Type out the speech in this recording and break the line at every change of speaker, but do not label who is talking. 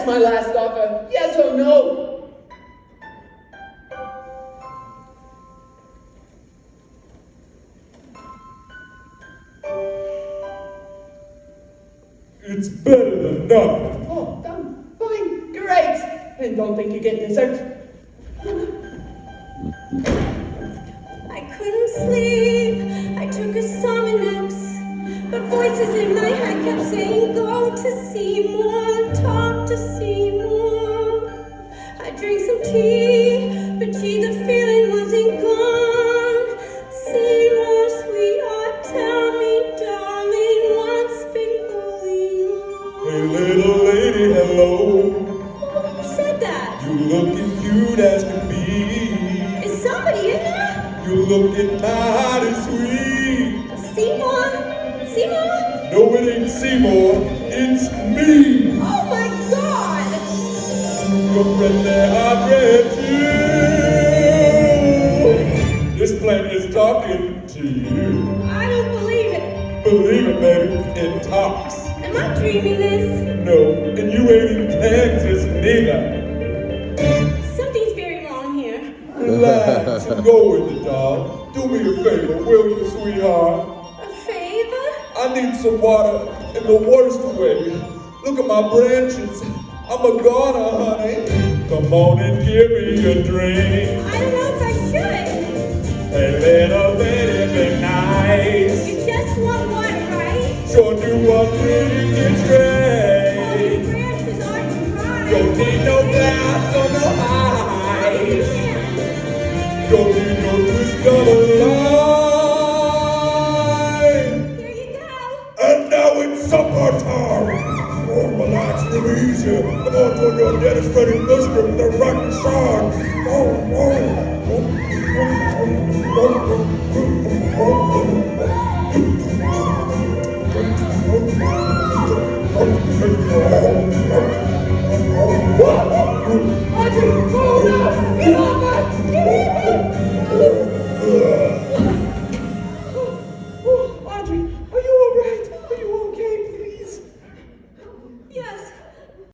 That's my last offer. Yes or no?
It's better than nothing.
Oh, fine, great. And don't think you're getting dessert.
I couldn't sleep. I took a SOMINEX, but voices in my head kept saying, go to Seymour, talk to Seymour. I drank some tea, but gee, the feeling wasn't gone. Seymour, sweetheart, tell me, darling, what's been going on?
Hey, little lady, hello.
Who said that?
You looking cute as can be.
Is somebody in there?
You looking mighty sweet.
Seymour? Seymour?
No, it ain't Seymour. It's me.
Oh my God!
Your friend there, I read you. This plant is talking to you.
I don't believe it.
Believe it, baby, it talks.
Am I dreaming this?
No, and you ain't in Kansas neither.
Something's very wrong here.
Relax and go with it, dog. Do me a favor, will you, sweetheart?
A favor?
I need some water in the worst way. Look at my branches. I'm a goner, honey. Come on and give me a drink.
I don't know if I should.
Hey, little lady, be nice.
You just want water, right?
Sure do what pretty is
Oh,
great.
the branches are dry.
Don't need no glass or no ice. Don't need no twist of a line.
There you go.
And now it's supper time. Oh, relax, real easy. Come on, to your demonstrating mystery with the rocky song.
Audrey, oh no! Get off!